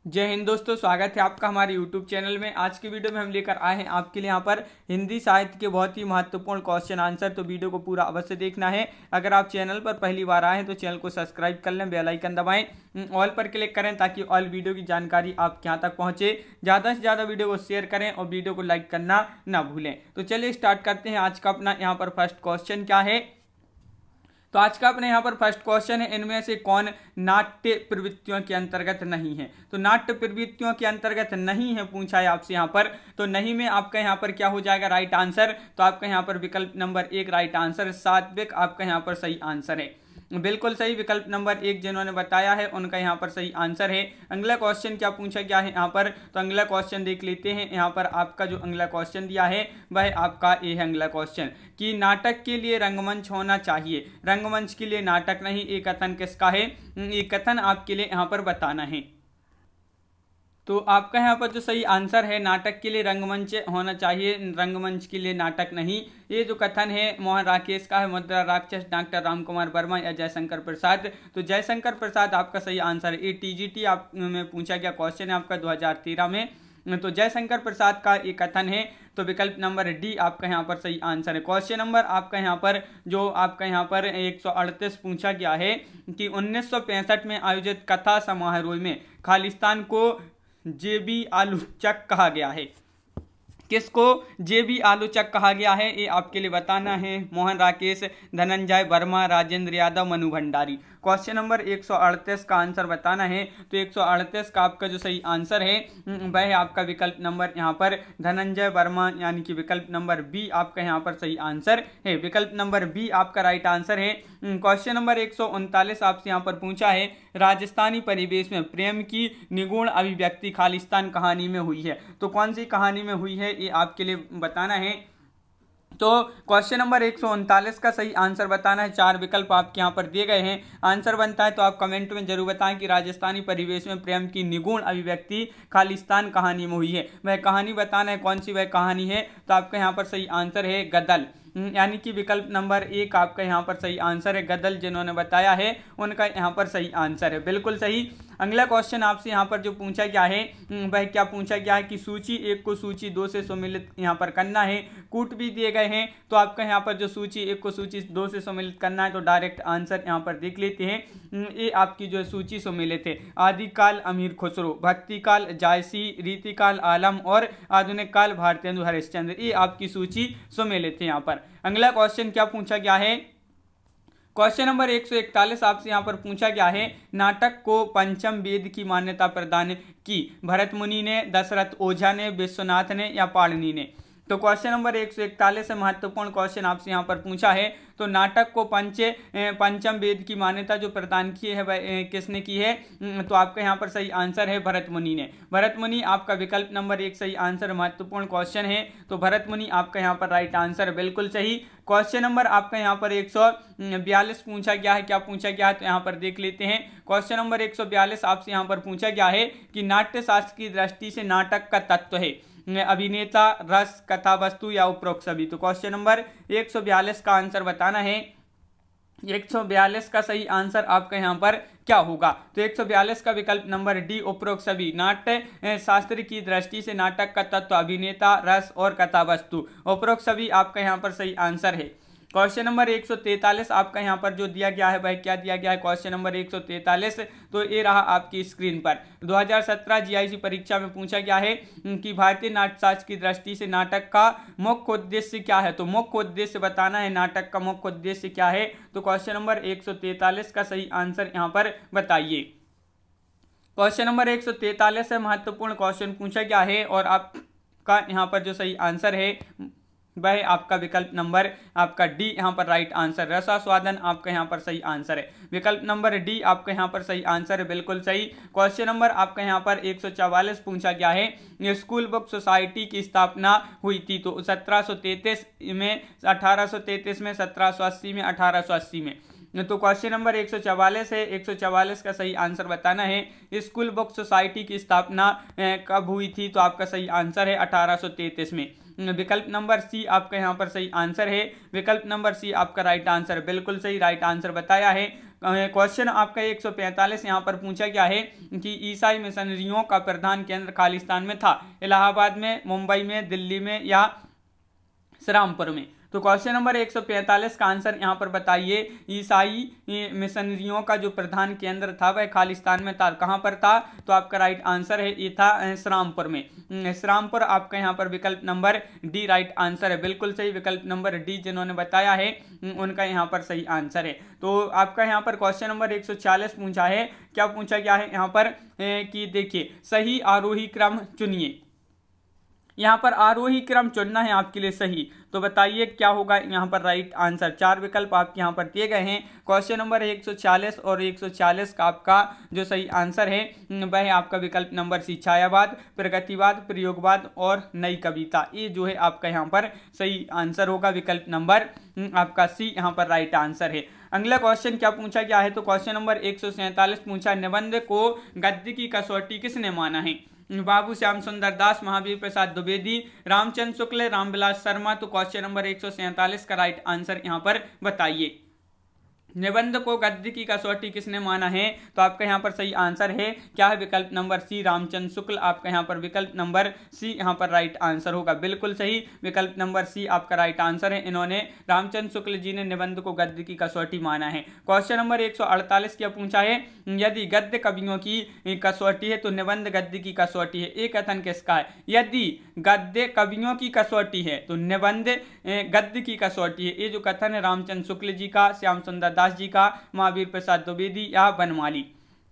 जय हिंद दोस्तों, स्वागत है आपका हमारे YouTube चैनल में। आज की वीडियो में हम लेकर आए हैं आपके लिए यहाँ पर हिंदी साहित्य के बहुत ही महत्वपूर्ण क्वेश्चन आंसर। तो वीडियो को पूरा अवश्य देखना है। अगर आप चैनल पर पहली बार आए हैं तो चैनल को सब्सक्राइब कर लें, बेल आइकन दबाएं, ऑल पर क्लिक करें ताकि ऑल वीडियो की जानकारी आपके यहाँ तक पहुँचे। ज़्यादा से ज़्यादा वीडियो को शेयर करें और वीडियो को लाइक करना ना भूलें। तो चलिए स्टार्ट करते हैं। आज का अपना यहाँ पर फर्स्ट क्वेश्चन क्या है। तो आज का अपने यहाँ पर फर्स्ट क्वेश्चन है, इनमें से कौन नाट्य प्रवृत्तियों के अंतर्गत नहीं है। तो नाट्य प्रवृत्तियों के अंतर्गत नहीं है पूछा है आपसे यहाँ पर। तो नहीं में आपका यहाँ पर क्या हो जाएगा राइट आंसर। तो आपका यहाँ पर विकल्प नंबर 1 राइट आंसर, सात्विक आपका यहाँ पर सही आंसर है। बिल्कुल सही, विकल्प नंबर 1 जिन्होंने बताया है उनका यहाँ पर सही आंसर है। अगला क्वेश्चन क्या पूछा गया है यहाँ पर। तो अगला क्वेश्चन देख लेते हैं। यहाँ पर आपका जो अगला क्वेश्चन दिया है वह आपका ये है अगला क्वेश्चन कि नाटक के लिए रंगमंच होना चाहिए, रंगमंच के लिए नाटक नहीं। ये कथन किसका है? ये कथन आपके लिए यहाँ पर बताना है। तो आपका यहाँ पर जो सही आंसर है, नाटक के लिए रंगमंच होना चाहिए, रंगमंच के लिए नाटक नहीं। ये जो कथन है मोहन राकेश का है, मुद्रा राक्षस, डॉक्टर रामकुमार वर्मा या जयशंकर प्रसाद। तो जयशंकर प्रसाद आपका सही आंसर है। ये टीजीटी आप में पूछा गया क्वेश्चन है आपका 2013 में। तो जयशंकर प्रसाद का ये कथन है। तो विकल्प नंबर डी आपका यहाँ पर सही आंसर है। क्वेश्चन नंबर आपका यहाँ पर जो आपका यहाँ पर 138 पूछा गया है कि 1965 में आयोजित कथा समारोह में खालिस्तान को जेबी आलोचक कहा गया है। किसको जेबी आलोचक कहा गया है ये आपके लिए बताना है। मोहन राकेश, धनंजय वर्मा, राजेंद्र यादव, मनु भंडारी। क्वेश्चन नंबर 138 का आंसर बताना है। तो 138 का आपका जो सही आंसर है वह है आपका विकल्प नंबर यहाँ पर धनंजय वर्मा, यानी कि विकल्प नंबर बी आपका यहाँ पर सही आंसर है। विकल्प नंबर बी आपका राइट आंसर है। क्वेश्चन नंबर 139 आपसे यहाँ पर पूछा है, राजस्थानी परिवेश में प्रेम की निगूढ़ अभिव्यक्ति खालिस्तान कहानी में हुई है। तो कौन सी कहानी में हुई है ये आपके लिए बताना है। तो क्वेश्चन नंबर 139 का सही आंसर बताना है। 4 विकल्प आपके यहाँ पर दिए गए हैं। आंसर बनता है तो आप कमेंट में जरूर बताएं कि राजस्थानी परिवेश में प्रेम की निगूढ़ अभिव्यक्ति खालिस्तान कहानी में हुई है। वह कहानी बताना है, कौन सी वह कहानी है। तो आपका यहाँ पर सही आंसर है गदल, यानी कि विकल्प नंबर 1 आपका यहाँ पर सही आंसर है। गदल जिन्होंने बताया है उनका यहाँ पर सही आंसर है। बिल्कुल सही। अगला क्वेश्चन आपसे यहाँ पर जो पूछा गया है वह क्या पूछा गया है कि सूची 1 को सूची 2 से सम्मिलित यहाँ पर करना है। कूट भी दिए गए हैं। तो आपका यहाँ पर जो सूची 1 को सूची 2 से सम्मिलित करना है। तो डायरेक्ट आंसर यहाँ पर देख लेते हैं। ये आपकी जो सूची सम्मिलित है, आदिकाल अमीर खुसरो, भक्तिकाल जायसी, रीतिकाल आलम और आधुनिक काल भारतेंदु हरिश्चंद्र। ये आपकी सूची सम्मिलित है यहाँ पर। अगला क्वेश्चन क्या पूछा गया है। क्वेश्चन नंबर 141 आपसे यहाँ पर पूछा गया है, नाटक को पंचम वेद की मान्यता प्रदान की भरत मुनि ने, दशरथ ओझा ने, विश्वनाथ ने या पाणिनि ने। तो क्वेश्चन नंबर 141 से महत्वपूर्ण क्वेश्चन आपसे यहाँ पर पूछा है। तो नाटक को पंचम वेद की मान्यता जो प्रदान की है वह किसने की है। तो आपका यहाँ पर सही आंसर है भरत मुनि ने। भरत मुनि आपका विकल्प नंबर 1 सही आंसर। महत्वपूर्ण क्वेश्चन है तो भरत मुनि आपका यहाँ पर राइट आंसर, बिल्कुल सही। क्वेश्चन नंबर आपका यहाँ पर 142 पूछा गया है। क्या पूछा गया है तो यहाँ पर देख लेते हैं। क्वेश्चन नंबर 142 आपसे यहाँ पर पूछा गया है कि नाट्य शास्त्र की दृष्टि से नाटक का तत्व है अभिनेता, रस, कथा वस्तु या उपरोक्त सभी। तो क्वेश्चन नंबर 142 का आंसर बताना है। 142 का सही आंसर आपका यहाँ पर क्या होगा। तो 142 का विकल्प नंबर डी उपरोक्त सभी। नाट्य शास्त्र की दृष्टि से नाटक का तत्व अभिनेता, रस और कथा वस्तु, उपरोक्त सभी आपका यहाँ पर सही आंसर है। क्वेश्चन नंबर 143 आपका यहाँ पर जो दिया गया है वह क्या दिया गया है। क्वेश्चन नंबर 143 तो ये रहा आपकी स्क्रीन पर। 2017 जीआईसी परीक्षा में पूछा गया है कि भारतीय नाट्यशास्त्र की दृष्टि से नाटक का मुख्य उद्देश्य क्या है। तो मुख्य उद्देश्य बताना है, नाटक का मुख्य उद्देश्य क्या है। तो क्वेश्चन नंबर 143 का सही आंसर यहाँ पर बताइए। क्वेश्चन नंबर 143 से महत्वपूर्ण क्वेश्चन पूछा गया है और आपका यहाँ पर जो सही आंसर है वह आपका विकल्प नंबर आपका डी यहाँ पर राइट आंसर, रसास्वादन आपका यहाँ पर सही आंसर है। विकल्प नंबर डी आपका यहाँ पर सही आंसर है, बिल्कुल सही। क्वेश्चन नंबर आपका यहाँ पर 144 पूछा गया है, स्कूल बुक सोसाइटी की स्थापना हुई थी। तो 1733 में, 1833 में, 1780 में, 1880 में। तो क्वेश्चन नंबर 144 है। 144 का सही आंसर बताना है। स्कूल बुक सोसाइटी की स्थापना कब हुई थी। तो आपका सही आंसर है 1833 में। विकल्प नंबर सी आपका यहाँ पर सही आंसर है। विकल्प नंबर सी आपका राइट आंसर, बिल्कुल सही राइट आंसर बताया है। क्वेश्चन आपका 145 यहाँ पर पूछा गया है कि ईसाई मिशनरियों का प्रधान केंद्र खालिस्तान में था, इलाहाबाद में, मुंबई में, दिल्ली में या श्रीरामपुर में। तो क्वेश्चन नंबर 145 का आंसर यहाँ पर बताइए। ईसाई मिशनरियों का जो प्रधान केंद्र था वह खालिस्तान में था। कहाँ पर था? तो आपका राइट आंसर है ये था श्रीरामपुर में। श्रीरामपुर आपका यहाँ पर विकल्प नंबर डी राइट आंसर है, बिल्कुल सही। विकल्प नंबर डी जिन्होंने बताया है उनका यहाँ पर सही आंसर है। तो आपका यहाँ पर क्वेश्चन नंबर 146 पूछा है। क्या पूछा गया है यहाँ पर कि देखिए सही आरोही क्रम चुनिए। यहाँ पर आरोही क्रम चुनना है आपके लिए सही, तो बताइए क्या होगा यहाँ पर राइट आंसर। 4 विकल्प आपके यहाँ पर दिए गए हैं। क्वेश्चन नंबर 146 और 146 का आपका जो सही आंसर है वह है आपका विकल्प नंबर सी, छायावाद, प्रगतिवाद, प्रयोगवाद और नई कविता। ये जो है आपका यहाँ पर सही आंसर होगा, विकल्प नंबर आपका सी यहाँ पर राइट आंसर है। अगला क्वेश्चन क्या पूछा गया है? तो क्वेश्चन नंबर 147 पूछा, निबंध को गद्य की कसौटी किसने माना है? बाबू श्याम सुंदर दास, महावीर प्रसाद द्विवेदी, रामचंद्र शुक्ल, रामविलास शर्मा। तो क्वेश्चन नंबर 147 का राइट आंसर यहां पर बताइए। निबंध को गद्य की कसौटी किसने माना है? तो आपका यहाँ पर सही आंसर है क्या है? विकल्प नंबर सी, रामचंद्र शुक्ल। आपका यहाँ पर विकल्प नंबर सी यहाँ पर राइट आंसर होगा, बिल्कुल सही। विकल्प नंबर सी आपका राइट आंसर है। इन्होंने रामचंद्र शुक्ल जी ने निबंध को गद्य की कसौटी माना है। क्वेश्चन नंबर 148 क्या पूछा है? यदि गद्य कवियों की कसौटी है तो निबंध गद्य की कसौटी है, ये कथन किसका है? यदि गद्य कवियों की कसौटी है तो निबंध गद्य की कसौटी है, ये जो कथन है रामचंद्र शुक्ल जी का, श्याम सुंदर दास जी का, महावीर प्रसाद द्विवेदी या बनमाली।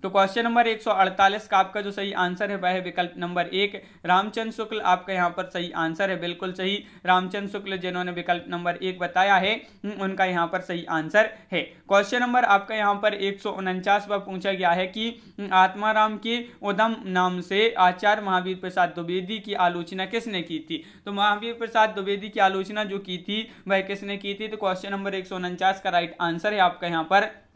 तो क्वेश्चन नंबर 148 का आपका जो सही आंसर है वह है विकल्प नंबर 1, रामचंद्र शुक्ल। आपका यहाँ पर सही आंसर है, बिल्कुल सही। रामचंद्र शुक्ल जिन्होंने विकल्प नंबर 1 बताया है उनका यहाँ पर सही आंसर है। क्वेश्चन नंबर आपका यहाँ पर 149 पर पूछा गया है कि आत्माराम के उदम नाम से आचार्य महावीर प्रसाद द्विवेदी की आलोचना किसने की थी? तो महावीर प्रसाद द्विवेदी की आलोचना जो की थी वह किसने की थी? तो क्वेश्चन नंबर 149 का राइट आंसर है आपका यहाँ पर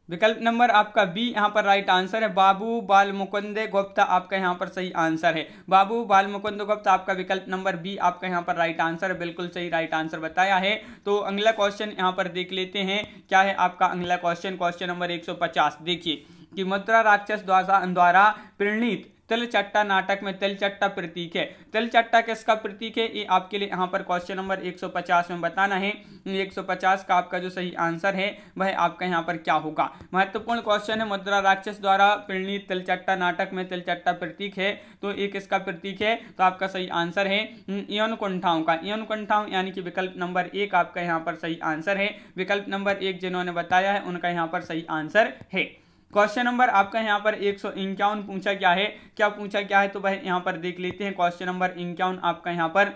विकल्प नंबर आपका बी यहाँ पर राइट आंसर है, बाबू बाल मुकुंद गुप्ता। आपका यहाँ पर सही आंसर है, बाबू बाल मुकुंद गुप्ता। आपका विकल्प नंबर बी आपका यहाँ पर राइट आंसर है, बिल्कुल सही राइट आंसर बताया है। तो अगला क्वेश्चन यहाँ पर देख लेते हैं क्या है आपका अगला क्वेश्चन। क्वेश्चन नंबर 150 देखिए कि मुद्रा राक्षस द्वारा प्रणीत तिलचट्टा नाटक में तिलचट्टा प्रतीक है। तिलचट्टा किसका प्रतीक है? ये आपके लिए यहाँ पर क्वेश्चन नंबर 150 में बताना है। 150 का आपका जो सही आंसर है वह आपका यहाँ पर क्या होगा? महत्वपूर्ण क्वेश्चन है। मुद्रा राक्षस द्वारा प्रणीत तिलचट्टा नाटक में तिलचट्टा प्रतीक है, तो ये किसका प्रतीक है? तो आपका सही आंसर है यौन कुंठाओं का। यौन कुंठाओं यानी कि विकल्प नंबर 1 आपका यहाँ पर सही आंसर है। विकल्प नंबर 1 जिन्होंने बताया है उनका यहाँ पर सही आंसर है। क्वेश्चन नंबर आपका यहाँ पर 151 पूछा गया है। क्या पूछा गया है? तो वह यहाँ पर देख लेते हैं। क्वेश्चन नंबर 51 आपका यहाँ पर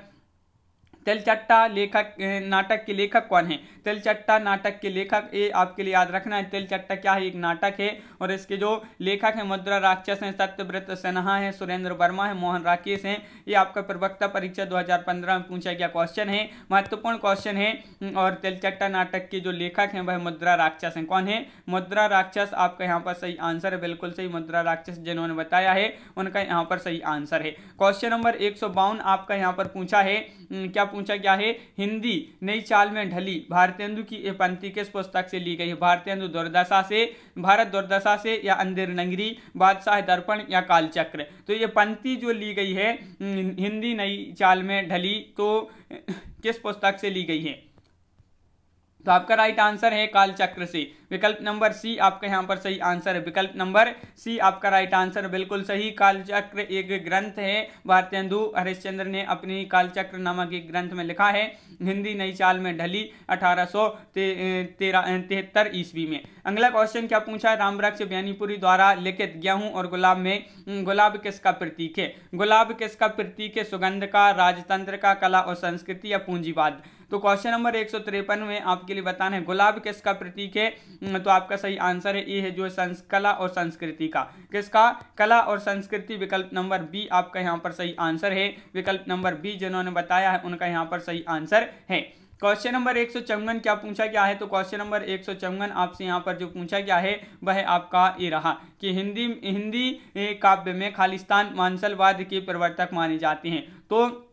तिलचट्टा लेखक नाटक के लेखक कौन है? तिलचट्टा नाटक के लेखक ये आपके लिए याद रखना है। तिलचट्टा क्या है? एक नाटक है और इसके जो लेखक हैं मुद्रा राक्षस हैं, सत्यव्रत सिन्हा है, सुरेंद्र वर्मा है, मोहन राकेश हैं। ये आपका प्रवक्ता परीक्षा 2015 में पूछा गया क्वेश्चन है, महत्वपूर्ण क्वेश्चन है। और तिलचट्टा नाटक के जो लेखक हैं वह मुद्रा राक्षस हैं। कौन है? मुद्रा राक्षस। आपका यहाँ पर सही आंसर है, बिल्कुल सही। मुद्रा राक्षस जिन्होंने बताया है उनका यहाँ पर सही आंसर है। क्वेश्चन नंबर 152 आपका यहाँ पर पूछा है। क्या पूछा गया है? हिंदी नई चाल में ढली भारतेंदु की ये पंक्ति किस पुस्तक से ली गई है? भारतेंदु दुर्दशा से, भारत दुर्दशा से, या अंधेर नगरी, बादशाह दर्पण या कालचक्र। तो ये पंक्ति जो ली गई है हिंदी नई चाल में ढली, तो किस पुस्तक से ली गई है? तो आपका राइट आंसर है कालचक्र से। विकल्प नंबर सी आपका यहाँ पर सही आंसर है। विकल्प नंबर सी आपका राइट आंसर है, बिल्कुल सही। कालचक्र एक ग्रंथ है, भारतेंदु हरिश्चंद्र ने अपनी कालचक्र नामक एक ग्रंथ में लिखा है। हिंदी नई चाल में ढली 1873 ईस्वी में। अगला क्वेश्चन क्या पूछा है? रामवृक्ष बेनीपुरी द्वारा लिखित गेहूं और गुलाब में गुलाब किसका प्रतीक है? गुलाब किसका प्रतीक है? सुगंध का, राजतंत्र का, कला और संस्कृति या पूंजीवाद। तो क्वेश्चन नंबर 153 में आपके लिए बताना है गुलाब किसका प्रतीक है। तो आपका सही आंसर है ये है जो कला और संस्कृति का। किसका? कला और संस्कृति। विकल्प नंबर बी आपका यहाँ पर सही आंसर है। विकल्प नंबर बी जिन्होंने बताया है उनका यहाँ पर सही आंसर है। क्वेश्चन नंबर 154 क्या पूछा गया है? तो क्वेश्चन नंबर 154 आपसे यहाँ पर जो पूछा गया है वह आपका ये रहा कि हिंदी काव्य में खालिस्तान मांसलवाद के प्रवर्तक माने जाते हैं। तो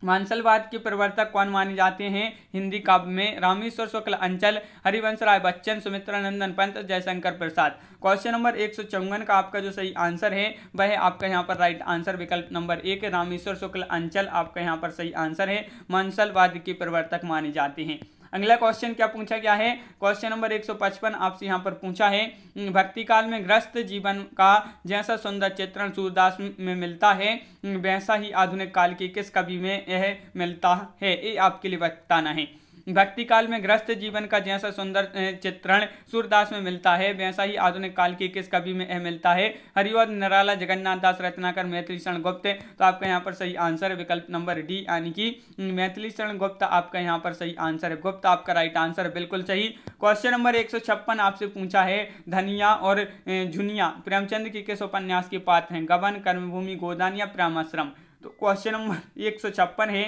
मांसलवाद के प्रवर्तक कौन माने जाते हैं हिंदी काव्य में? रामेश्वर शुक्ल, अंचल, हरिवंश राय बच्चन, सुमित्रा नंदन पंत, जयशंकर प्रसाद। क्वेश्चन नंबर 154 का आपका जो सही आंसर है वह है आपका यहाँ पर राइट आंसर विकल्प नंबर 1 रामेश्वर शुक्ल, अंचल आपका यहाँ पर सही आंसर है, मांसलवाद के प्रवर्तक माने जाते हैं। अगला क्वेश्चन क्या पूछा गया है? क्वेश्चन नंबर 155 आपसे यहाँ पर पूछा है, भक्ति काल में ग्रस्त जीवन का जैसा सुंदर चित्रण सूरदास में मिलता है वैसा ही आधुनिक काल के किस कवि में यह मिलता है? ये आपके लिए बताना है। भक्ति काल में ग्रस्त जीवन का जैसा सुंदर चित्रण सूरदास में मिलता है वैसा ही आधुनिक काल के किस कवि में यह मिलता है? हरिवंश, निराला, जगन्नाथ दास, रत्नाकर, मैथिली शरण गुप्त। तो आपका यहाँ पर सही आंसर है विकल्प नंबर डी यानी कि मैथिली शरण गुप्त आपका यहाँ पर सही आंसर है। गुप्त आपका राइट आंसर बिल्कुल सही। क्वेश्चन नंबर 156 आपसे पूछा है, धनिया और झुनिया प्रेमचंद के किस उपन्यास के पात्र हैं? गबन, कर्मभूमि, गोदान या प्रेमाश्रम। तो क्वेश्चन नंबर 156 है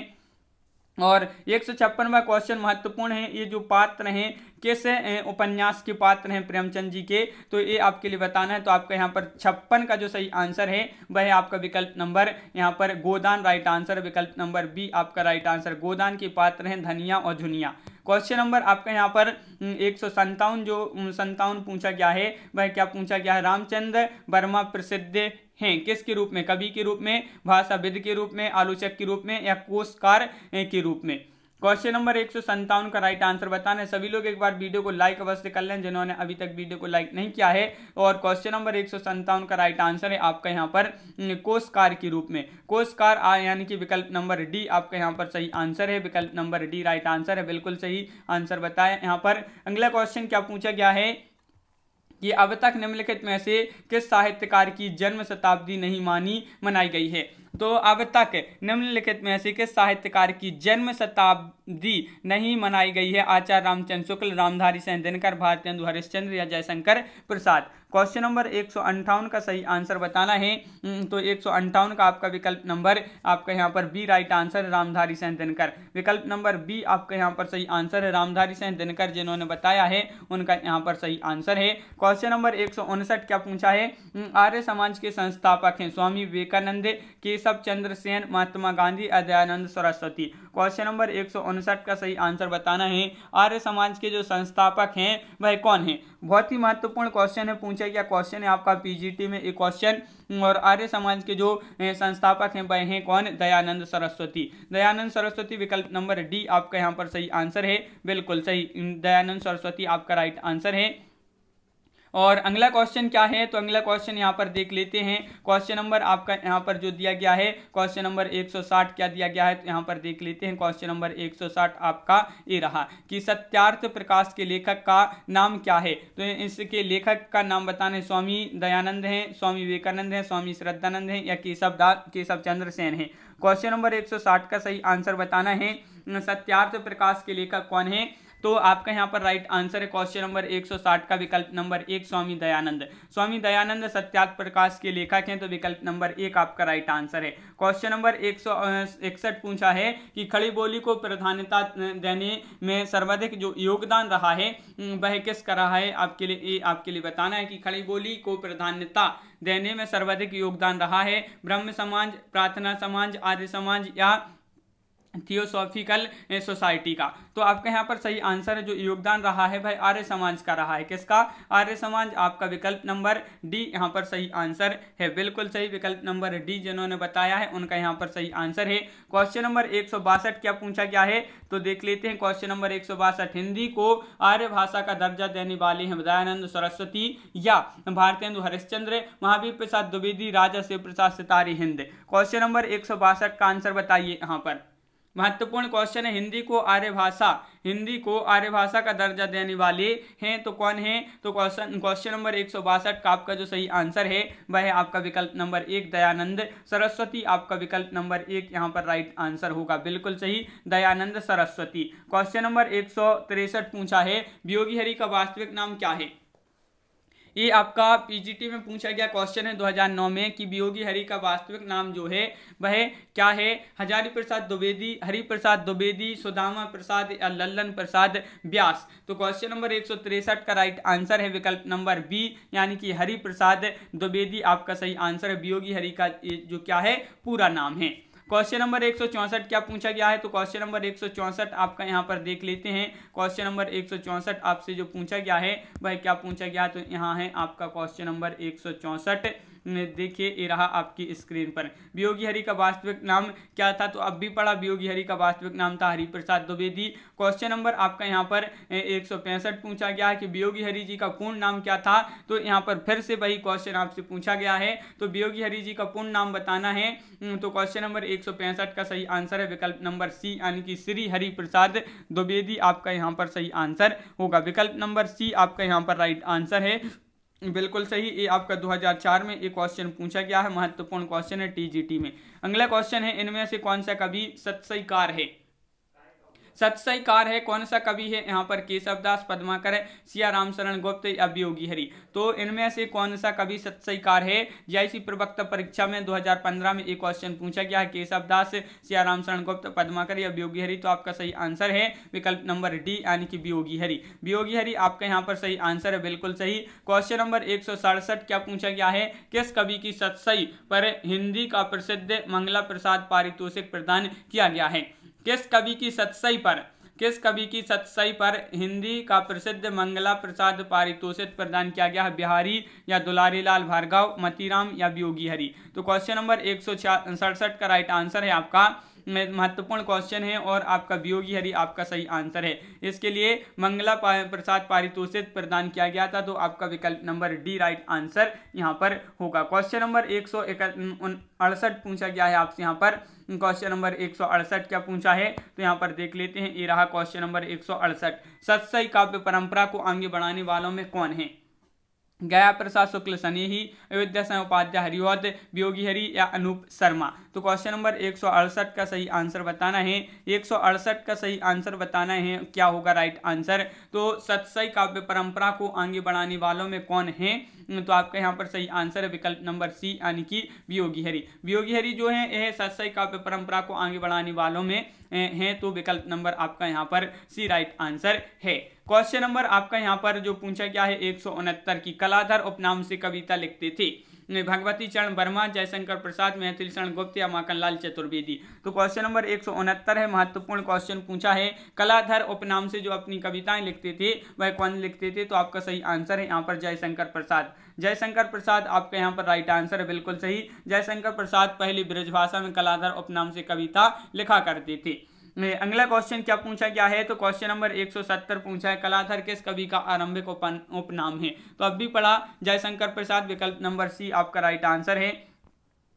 और 156वां क्वेश्चन महत्वपूर्ण है। ये जो पात्र हैं किस उपन्यास के पात्र हैं प्रेमचंद जी के, तो ये आपके लिए बताना है। तो आपका यहाँ पर 56 का जो सही आंसर है वह है आपका विकल्प नंबर यहाँ पर गोदान राइट आंसर, विकल्प नंबर बी आपका राइट आंसर। गोदान के पात्र हैं धनिया और झुनिया। क्वेश्चन नंबर आपका यहाँ पर 157 जो 57 पूछा गया है वह क्या पूछा गया है? रामचंद्र वर्मा प्रसिद्ध हैं किसके रूप में? कवि के रूप में, भाषाविद के रूप में, आलोचक के रूप में या कोशकार के रूप में? क्वेश्चन नंबर 157 का राइट आंसर बताना है। सभी लोग एक बार वीडियो को लाइक अवश्य कर लें जिन्होंने अभी तक वीडियो को लाइक नहीं किया है। और क्वेश्चन नंबर 157 का राइट आंसर है आपका यहाँ पर कोशकार के रूप में। कोशकार यानी कि विकल्प नंबर डी आपका यहाँ पर सही आंसर है, विकल्प नंबर डी राइट आंसर है, बिल्कुल सही आंसर बताया यहाँ पर। अगला क्वेश्चन क्या पूछा गया है कि अब तक निम्नलिखित में से किस साहित्यकार की जन्म शताब्दी नहीं मनाई गई है? तो अब तक निम्नलिखित में से किस साहित्यकार की जन्म शताब्दी नहीं मनाई गई है? आचार्य रामचंद्र शुक्ल, रामधारी सिंह दिनकर, भारतेंदु हरिश्चंद्र या जयशंकर प्रसाद। क्वेश्चन नंबर 158 का सही आंसर बताना है। तो 158 का आपका विकल्प नंबर आपका यहाँ पर बी राइट आंसर है, रामधारी सिंह दिनकर। विकल्प नंबर बी आपका यहाँ पर सही आंसर है, रामधारी सिंह दिनकर जिन्होंने बताया है उनका यहाँ पर सही आंसर है। क्वेश्चन नंबर 159 क्या पूछा है? आर्य समाज के संस्थापक हैं स्वामी विवेकानंद, केशव चंद्र सेन, महात्मा गांधी, दयानंद सरस्वती। क्वेश्चन नंबर 159 का सही आंसर बताना है। आर्य समाज के जो संस्थापक हैं वह कौन है? बहुत ही महत्वपूर्ण क्वेश्चन है, पूछा गया क्वेश्चन है आपका पीजीटी में एक क्वेश्चन। और आर्य समाज के जो संस्थापक हैं वह हैं कौन? दयानंद सरस्वती। दयानंद सरस्वती विकल्प नंबर डी आपका यहाँ पर सही आंसर है, बिल्कुल सही, दयानंद सरस्वती आपका राइट आंसर है। और अगला क्वेश्चन क्या है? तो अगला क्वेश्चन यहाँ पर देख लेते हैं। क्वेश्चन नंबर आपका यहाँ पर जो दिया गया है क्वेश्चन नंबर 160 क्या दिया गया है? तो यहाँ पर देख लेते हैं। क्वेश्चन नंबर 160 आपका ये रहा कि सत्यार्थ प्रकाश के लेखक का नाम क्या है? तो इसके लेखक का नाम बताना है। स्वामी दयानंद हैं, स्वामी विवेकानंद हैं, स्वामी श्रद्धानंद हैं या केशव चंद्र सेन है। क्वेश्चन नंबर 160 का सही आंसर बताना है। सत्यार्थ प्रकाश के लेखक कौन है? तो आपका यहाँ पर राइट आंसर है क्वेश्चन नंबर 160 का विकल्प नंबर 1 स्वामी दयानंद। स्वामी दयानंद सत्यार्थ प्रकाश के लेखक हैं, तो विकल्प नंबर 1 आपका राइट आंसर है। क्वेश्चन नंबर 161 पूछा है कि खड़ी बोली को प्राधान्यता देने में सर्वाधिक जो योगदान रहा है वह किसका रहा है? आपके लिए बताना है कि खड़ी बोली को प्राधान्यता देने में सर्वाधिक योगदान रहा है ब्रह्म समाज, प्रार्थना समाज, आर्य समाज या थियोसॉफिकल सोसाइटी का। तो आपका यहाँ पर सही आंसर है जो योगदान रहा है भाई आर्य समाज का रहा है। किसका? आर्य समाज। आपका विकल्प नंबर डी यहाँ पर सही आंसर है, बिल्कुल सही, विकल्प नंबर डी जिन्होंने बताया है उनका यहाँ पर सही आंसर है। क्वेश्चन नंबर 162 क्या पूछा गया है? तो देख लेते हैं। क्वेश्चन नंबर 162 हिंदी को आर्य भाषा का दर्जा देने वाले हैं दयानंद सरस्वती या भारतेंदु हरिश्चंद्र, महावीर प्रसाद द्विवेदी, राजा शिव प्रसाद सितारी हिंद। क्वेश्चन नंबर 162 का आंसर बताइए। यहाँ पर महत्वपूर्ण क्वेश्चन है। हिंदी को आर्य भाषा का दर्जा देने वाले हैं तो कौन है? तो क्वेश्चन नंबर 162 का आपका जो सही आंसर है वह है आपका विकल्प नंबर 1 दयानंद सरस्वती। आपका विकल्प नंबर 1 यहाँ पर राइट आंसर होगा, बिल्कुल सही, दयानंद सरस्वती। क्वेश्चन नंबर 163 पूछा है वियोगी हरि का वास्तविक नाम क्या है? ये आपका पीजीटी में पूछा गया क्वेश्चन है 2009 में कि वियोगी हरि का वास्तविक नाम जो है वह क्या है? हजारी प्रसाद द्विवेदी, हरि प्रसाद द्विवेदी, सुदामा प्रसाद या लल्लन प्रसाद व्यास। तो क्वेश्चन नंबर 163 का राइट आंसर है विकल्प नंबर बी यानी कि हरि प्रसाद द्विवेदी आपका सही आंसर है। वियोगी हरि का जो क्या है पूरा नाम है। क्वेश्चन नंबर 164 क्या पूछा गया है, तो क्वेश्चन नंबर 164 आपका यहाँ पर देख लेते हैं। क्वेश्चन नंबर 164 आपसे जो पूछा गया है वह क्या पूछा गया, तो यहाँ है आपका क्वेश्चन नंबर 164। देखिए ये रहा आपकी स्क्रीन पर। वियोगी हरि का वास्तविक नाम क्या था, तो अब भी पढ़ा, वियोगी हरि का वास्तविक नाम था हरिप्रसाद द्विवेदी। क्वेश्चन नंबर आपका यहाँ पर 165 पूछा गया है कि वियोगी हरि जी का पूर्ण नाम क्या था, तो यहाँ पर फिर से वही क्वेश्चन आपसे पूछा गया है। तो वियोगी हरि जी का पूर्ण नाम बताना है। तो क्वेश्चन नंबर 165 का सही आंसर है विकल्प नंबर सी, यानी कि श्री हरिप्रसाद द्विवेदी आपका यहाँ पर सही आंसर होगा। विकल्प नंबर सी आपका यहाँ पर राइट आंसर है, बिल्कुल सही। ये आपका 2004 में एक क्वेश्चन पूछा गया है, महत्वपूर्ण क्वेश्चन है टीजीटी में। अगला क्वेश्चन है, इनमें से कौन सा कवि सत्सईकार है, सत्सईकार है कौन सा कवि है, यहाँ पर केशवदास, पद्माकर, सिया राम शरण गुप्त या वियोगी हरि। तो इनमें से कौन सा कवि सत्सईकार है, जीआईसी प्रवक्ता परीक्षा में 2015 में एक क्वेश्चन पूछा गया है, केशवदास, सिया राम शरण गुप्त, पद्माकर या वियोगी हरि। तो आपका सही आंसर है विकल्प नंबर डी, यानी कि वियोगी हरि। वियोगी हरि आपका यहाँ पर सही आंसर है, बिल्कुल सही। क्वेश्चन नंबर 167 क्या पूछा गया है, किस कवि की सत्सई पर हिंदी का प्रसिद्ध मंगला प्रसाद पारितोषिक प्रदान किया गया है। किस कवि की सत्सई पर हिंदी का प्रसिद्ध मंगला प्रसाद पारितोषिक प्रदान किया गया है, बिहारी या दुलारी लाल भार्गव, मतीराम या वियोगी हरि। तो क्वेश्चन नंबर 167 का राइट आंसर है आपका, महत्वपूर्ण क्वेश्चन है और आपका वियोगी हरि आपका सही आंसर है। इसके लिए मंगला प्रसाद पारितोषिक प्रदान किया गया था, तो आपका विकल्प नंबर डी राइट आंसर यहाँ पर होगा। क्वेश्चन नंबर 168 पूछा गया है आपसे यहाँ पर। क्वेश्चन नंबर 168 क्या पूछा है, तो यहाँ पर देख लेते हैं। ये रहा क्वेश्चन नंबर 168। सत्सई काव्य परंपरा को आगे बढ़ाने वालों में कौन है, गया प्रसाद शुक्ल स्नेही, अयोध्या सिंह उपाध्याय हरिऔध, वियोगी हरि या अनूप शर्मा। तो क्वेश्चन नंबर 168 का सही आंसर बताना है। 168 का सही आंसर बताना है, क्या होगा राइट आंसर। तो सत्सई काव्य परंपरा को आगे बढ़ाने वालों में कौन है, तो आपका यहाँ पर सही आंसर है विकल्प नंबर सी, यानी कि वियोगी हरि। वियोगी हरि जो है यह सत्सई काव्य परंपरा को आगे बढ़ाने वालों में हैं, तो विकल्प नंबर आपका यहाँ पर सी राइट आंसर है। क्वेश्चन नंबर आपका यहाँ पर जो पूछा गया है 169 की, कलाधर उपनाम से कविता लिखते थे भगवती चरण वर्मा, जयशंकर प्रसाद, मैथिली शरण गुप्त या माखनलाल चतुर्वेदी। तो क्वेश्चन नंबर 169 है, महत्वपूर्ण क्वेश्चन पूछा है। कलाधर उपनाम से जो अपनी कविताएं लिखते थे वह कौन लिखते थे, तो आपका सही आंसर है यहाँ पर जयशंकर प्रसाद। जयशंकर प्रसाद आपका यहाँ पर राइट आंसर है, बिल्कुल सही। जयशंकर प्रसाद पहली ब्रजभाषा में कलाधर उपनाम से कविता लिखा करते थे। अगला क्वेश्चन क्या पूछा गया है, तो क्वेश्चन नंबर 170 पूछा है, कलाधर किस कवि का आरंभिक उपनाम है। तो अब भी पढ़ा, जयशंकर प्रसाद, विकल्प नंबर सी आपका राइट आंसर है।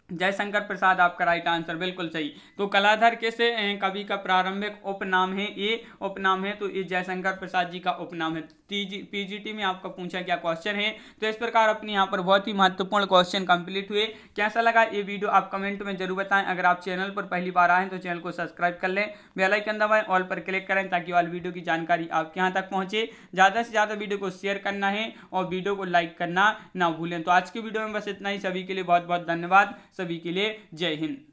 जयशंकर प्रसाद आपका राइट आंसर, बिल्कुल सही। तो कलाधर किस कवि का प्रारंभिक उपनाम है, ये उपनाम है, तो ये जयशंकर प्रसाद जी का उपनाम है। पीजीटी में आपका पूछा गया क्वेश्चन है। तो इस प्रकार अपने यहाँ पर बहुत ही महत्वपूर्ण क्वेश्चन कंप्लीट हुए। कैसा लगा ये वीडियो आप कमेंट में जरूर बताएं। अगर आप चैनल पर पहली बार आए तो चैनल को सब्सक्राइब कर लें, बेल आइकन दबाएं, ऑल पर क्लिक करें ताकि ऑल वीडियो की जानकारी आपके यहाँ तक पहुंचे। ज़्यादा से ज़्यादा वीडियो को शेयर करना है और वीडियो को लाइक करना ना भूलें। तो आज की वीडियो में बस इतना ही। सभी के लिए बहुत बहुत धन्यवाद। सभी के लिए जय हिंद।